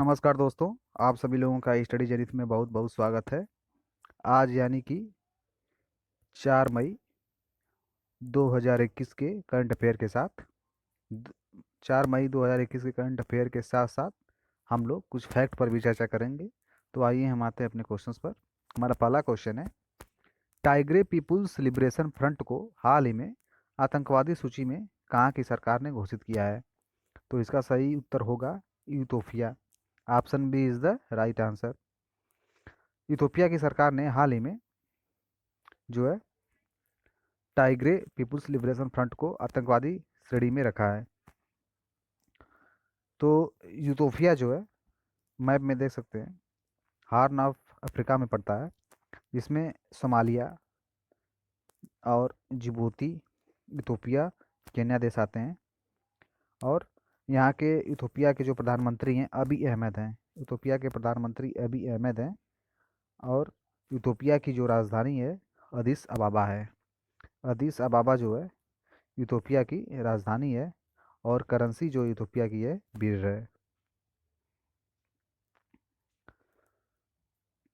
नमस्कार दोस्तों। आप सभी लोगों का स्टडी जनित में बहुत बहुत स्वागत है। आज यानी कि 4 मई 2021 के करंट अफेयर के साथ द- 4 मई 2021 के करंट अफेयर के साथ साथ हम लोग कुछ फैक्ट पर भी चर्चा करेंगे। तो आइए हम आते हैं अपने क्वेश्चंस पर। हमारा पहला क्वेश्चन है, टाइग्रे पीपुल्स लिबरेशन फ्रंट को हाल ही में आतंकवादी सूची में कहाँ की सरकार ने घोषित किया है? तो इसका सही उत्तर होगा Ethiopia. Option B is the right answer. Ethiopia की सरकार ने हाल ही में जो है टाइग्रे पीपुल्स लिबरेशन फ्रंट को आतंकवादी श्रेणी में रखा है। तो यूथोपिया जो है मैप में देख सकते हैं, हार्न ऑफ अफ्रीका में पड़ता है, जिसमें सोमालिया और जिबूती, इथोपिया, केन्या देश आते हैं। और यहाँ के इथोपिया के जो प्रधानमंत्री हैं अबी अहमद हैं। इथोपिया के प्रधानमंत्री अबी अहमद हैं। और इथोपिया की जो राजधानी है अदिस अबाबा है। अदिस अबाबा जो है इथोपिया की राजधानी है। और करेंसी जो इथोपिया की है बीर है।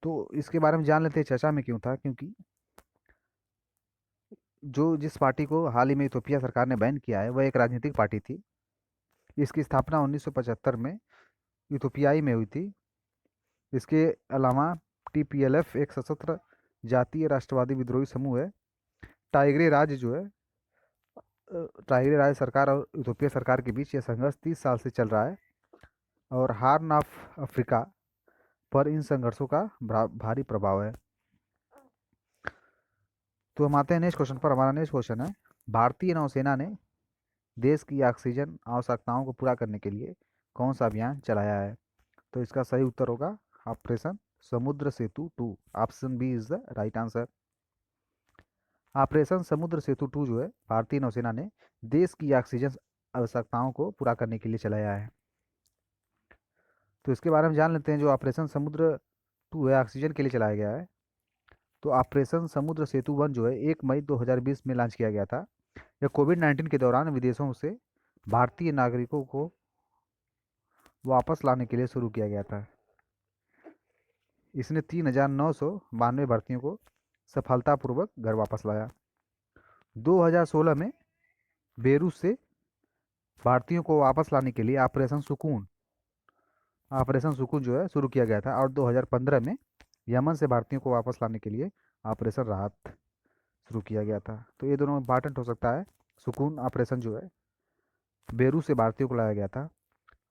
तो इसके बारे में जान लेते हैं, चर्चा में क्यों था, क्योंकि जिस पार्टी को हाल ही में इथोपिया सरकार ने बैन किया है वह एक राजनीतिक पार्टी थी। इसकी स्थापना 1975 में इथोपियाई में हुई थी। इसके अलावा टीपीएलएफ एक सशस्त्र जातीय राष्ट्रवादी विद्रोही समूह है। टाइग्रे राज्य जो है टाइग्रे राज्य सरकार और इथोपिया सरकार के बीच यह संघर्ष 30 साल से चल रहा है। और हार्न ऑफ अफ्रीका पर इन संघर्षों का भारी प्रभाव है। तो हम आते हैं नेक्स्ट क्वेश्चन पर। हमारा नेक्स्ट क्वेश्चन है, भारतीय नौसेना ने देश की ऑक्सीजन आवश्यकताओं को पूरा करने के लिए कौन सा अभियान चलाया है? तो इसका सही उत्तर होगा operation Samudra Setu 2। Option B is the right answer. Operation Samudra Setu 2 जो है भारतीय नौसेना ने देश की ऑक्सीजन आवश्यकताओं को पूरा करने के लिए चलाया है। तो इसके बारे में जान लेते हैं। जो ऑपरेशन समुद्र 2 है ऑक्सीजन के लिए चलाया गया है। तो ऑपरेशन समुद्र सेतु 1 जो है 1 मई 2020 में लॉन्च किया गया था। यह कोविड-19 के दौरान विदेशों से भारतीय नागरिकों को वापस लाने के लिए शुरू किया गया था। इसने 3,992 भारतीयों को सफलतापूर्वक घर वापस लाया। 2016 में बेरूत से भारतीयों को वापस लाने के लिए ऑपरेशन सुकून जो है शुरू किया गया था। और 2015 में यमन से भारतीयों को वापस लाने के लिए ऑपरेशन राहत शुरू किया गया था। तो ये दोनों इंपॉर्टेंट हो सकता है। सुकून ऑपरेशन जो है बेरू से भारतीयों को लाया गया था।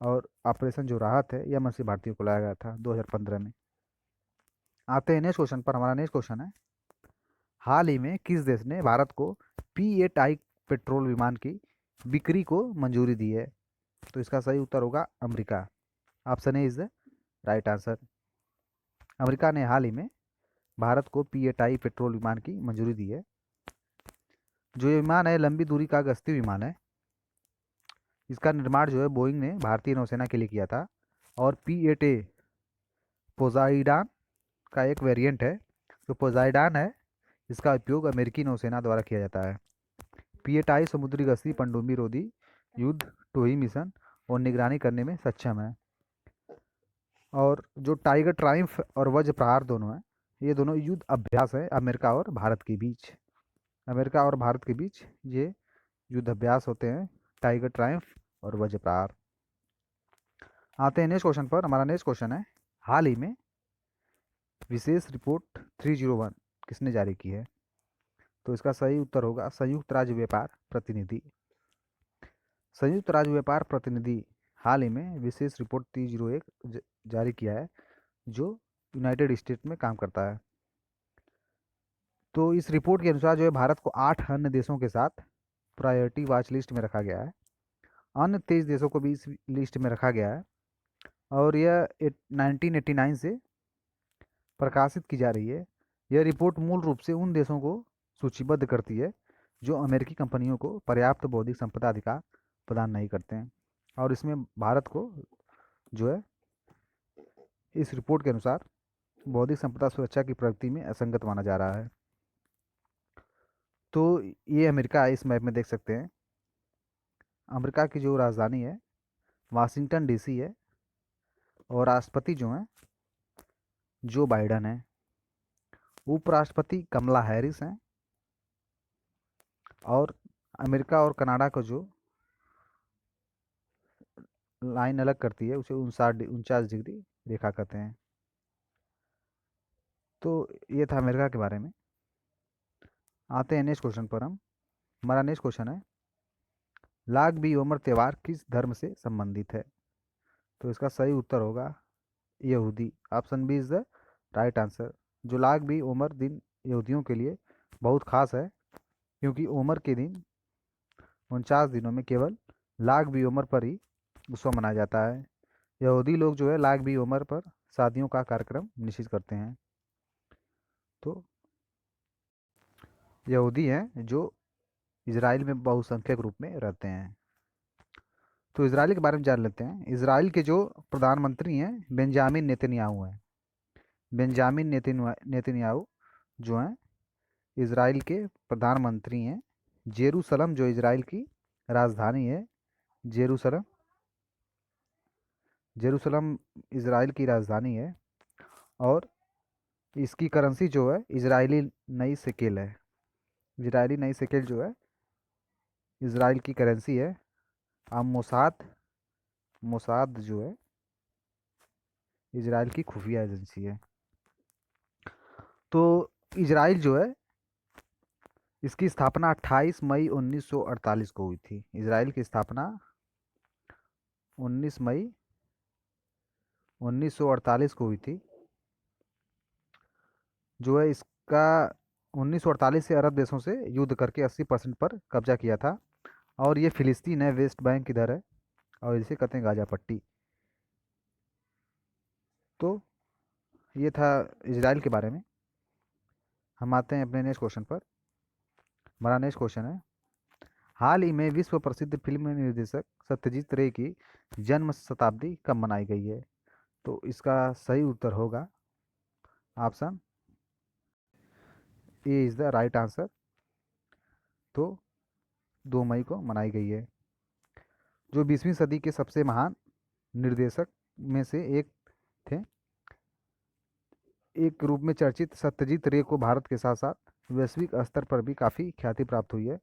और ऑपरेशन जो राहत है यमन से भारतीयों को लाया गया था 2015 में। आते हैं नेक्स्ट क्वेश्चन पर। हमारा नेक्स्ट क्वेश्चन है, हाल ही में किस देश ने भारत को P8 टाइप पेट्रोल विमान की बिक्री को मंजूरी दी है? तो इसका सही उत्तर होगा America. Option A is the right answer. America ने हाल ही में भारत को P8 टाइप पेट्रोल विमान की मंजूरी दी है। जो ये विमान है लंबी दूरी का गश्ती विमान है। इसका निर्माण जो है बोइंग ने भारतीय नौसेना के लिए किया था। और P8A पोजाइडान का एक वेरिएंट है। जो पोजाइडान है इसका उपयोग अमेरिकी नौसेना द्वारा किया जाता है। P8I समुद्री गश्ती, पनडुब्बी रोधी युद्ध, टोही मिशन और निगरानी करने में सक्षम है। और जो टाइगर ट्राइम्फ और वज्र प्रहार दोनों हैं, ये दोनों युद्ध अभ्यास है अमेरिका और भारत के बीच। अमेरिका और भारत के बीच ये युद्ध अभ्यास होते हैं, टाइगर ट्राइम्फ और वज्र प्रहार। आते हैं नेक्स्ट क्वेश्चन पर। हमारा नेक्स्ट क्वेश्चन है, हाल ही में विशेष रिपोर्ट 301 किसने जारी की है? तो इसका सही उत्तर होगा संयुक्त राज्य व्यापार प्रतिनिधि। संयुक्त राज्य व्यापार प्रतिनिधि हाल ही में विशेष रिपोर्ट 301 जारी किया है, जो यूनाइटेड स्टेट में काम करता है। तो इस रिपोर्ट के अनुसार जो है भारत को 8 अन्य देशों के साथ प्रायोरिटी वॉच लिस्ट में रखा गया है। अन्य 23 देशों को भी इस लिस्ट में रखा गया है। और यह 1989 से प्रकाशित की जा रही है। यह रिपोर्ट मूल रूप से उन देशों को सूचीबद्ध करती है जो अमेरिकी कंपनियों को पर्याप्त बौद्धिक संपदा अधिकार प्रदान नहीं करते हैं। और इसमें भारत को जो है इस रिपोर्ट के अनुसार बौद्धिक संपदा सुरक्षा की प्रगति में असंगत माना जा रहा है। तो ये अमेरिका है, इस मैप में देख सकते हैं। अमेरिका की जो राजधानी है वाशिंगटन डीसी है। और राष्ट्रपति जो हैं जो बाइडन है। उपराष्ट्रपति कमला हैरिस हैं। और अमेरिका और कनाडा को जो लाइन अलग करती है उसे 49 डिग्री रेखा कहते हैं। तो ये था अमेरिका के बारे में। आते हैं नेक्स्ट क्वेश्चन पर हम। हमारा नेक्स्ट क्वेश्चन है, लाग बी उमर त्यौहार किस धर्म से संबंधित है? तो इसका सही उत्तर होगा यहूदी। Option B is the right answer. जो लाग बी उमर दिन यहूदियों के लिए बहुत खास है, क्योंकि उमर के दिन 49 दिनों में केवल लाग बी उमर पर ही उत्सव मनाया जाता है। यहूदी लोग जो है लाग बी उमर पर शादियों का कार्यक्रम निश्चित करते हैं। तो यहूदी हैं जो इजराइल में बहुसंख्यक रूप में रहते हैं। तो इसराइल के बारे में जान लेते हैं। इसराइल के जो प्रधानमंत्री हैं बेंजामिन नेतन्याहू हैं। बेंजामिन नेतन्याहू जो हैं इसराइल के प्रधानमंत्री हैं। जेरूसलम जो इसराइल की राजधानी है, जेरूसलम जेरूसलम इसराइल की राजधानी है। और इसकी करेंसी जो है इजरायली नई शेकेल है। इजरायली नई शेकेल जो है इसराइल की करेंसी है। अब मोसाद मोसाद जो है इसराइल की खुफिया एजेंसी है। तो इसराइल जो है इसकी स्थापना 28 मई 1948 को हुई थी। इसराइल की स्थापना 19 मई 1948 को हुई थी। जो है इसका 1948 से अरब देशों से युद्ध करके 80% पर कब्जा किया था। और ये फिलिस्तीन है, वेस्ट बैंक इधर है, और इसे कहते हैं गाजा पट्टी। तो ये था इसराइल के बारे में। हम आते हैं अपने नेक्स्ट क्वेश्चन पर। हमारा नेक्स्ट क्वेश्चन है, हाल ही में विश्व प्रसिद्ध फिल्म निर्देशक सत्यजीत रे की जन्म शताब्दी कब मनाई गई है? तो इसका सही उत्तर होगा option A is the right answer. तो 2 मई को मनाई गई है। जो 20वीं सदी के सबसे महान निर्देशक में से एक थे, एक रूप में चर्चित सत्यजीत रे को भारत के साथ साथ वैश्विक स्तर पर भी काफ़ी ख्याति प्राप्त हुई है।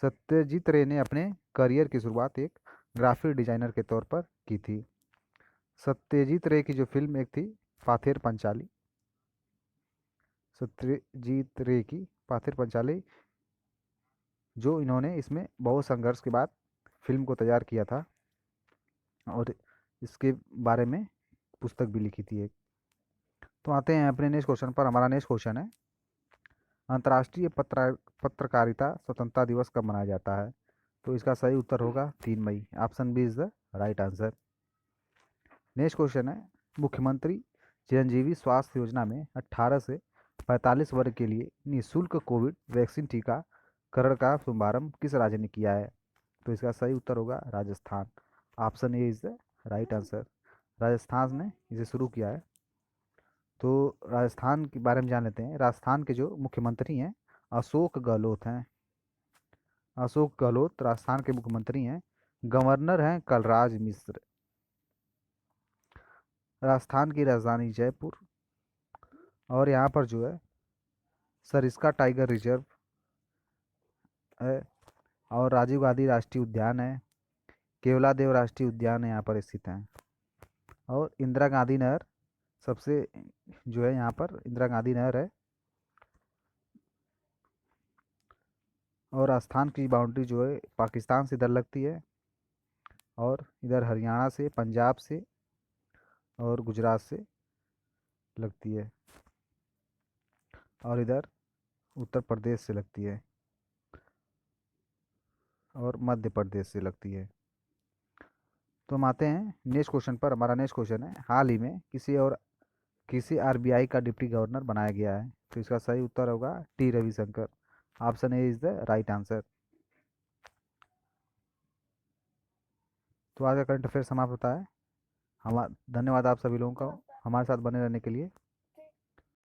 सत्यजीत रे ने अपने करियर की शुरुआत एक ग्राफिक डिजाइनर के तौर पर की थी। सत्यजीत रे की जो फिल्म एक थी पाथेर पंचाली, सत्यजीत रे की पाथेर पंचाली, जो इन्होंने इसमें बहुत संघर्ष के बाद फिल्म को तैयार किया था और इसके बारे में पुस्तक भी लिखी थी एक। तो आते हैं अपने नेक्स्ट क्वेश्चन पर। हमारा नेक्स्ट क्वेश्चन है, अंतर्राष्ट्रीय पत्रकारिता स्वतंत्रता दिवस कब मनाया जाता है? तो इसका सही उत्तर होगा 3 मई। Option B is the right answer. Next question है, मुख्यमंत्री चिरंजीवी स्वास्थ्य योजना में 18 से 45 वर्ग के लिए निःशुल्क कोविड वैक्सीन टीकाकरण का शुभारंभ किस राज्य ने किया है? तो इसका सही उत्तर होगा Rajasthan. Option A is the right answer. Rajasthan ने इसे शुरू किया है। तो राजस्थान के बारे में जान लेते हैं। राजस्थान के जो मुख्यमंत्री हैं अशोक गहलोत हैं। अशोक गहलोत राजस्थान के मुख्यमंत्री हैं। गवर्नर हैं कलराज मिश्र। राजस्थान की राजधानी जयपुर। और यहाँ पर जो है सरिस्का टाइगर रिजर्व है। और राजीव गांधी राष्ट्रीय उद्यान है। केवलादेव राष्ट्रीय उद्यान यहाँ पर स्थित है। और इंदिरा गांधी नहर सबसे जो है यहाँ पर इंदिरा गांधी नहर है। और राजस्थान की बाउंड्री जो है पाकिस्तान से इधर लगती है, और इधर हरियाणा से, पंजाब से और गुजरात से लगती है, और इधर उत्तर प्रदेश से लगती है और मध्य प्रदेश से लगती है। तो हम आते हैं नेक्स्ट क्वेश्चन पर। हमारा नेक्स्ट क्वेश्चन है, हाल ही में किसी आरबीआई का डिप्टी गवर्नर बनाया गया है? तो इसका सही उत्तर होगा T Ravishankar. Option A is the right answer. तो आज का करंट अफेयर समाप्त होता है। हम धन्यवाद आप सभी लोगों का हमारे साथ बने रहने के लिए।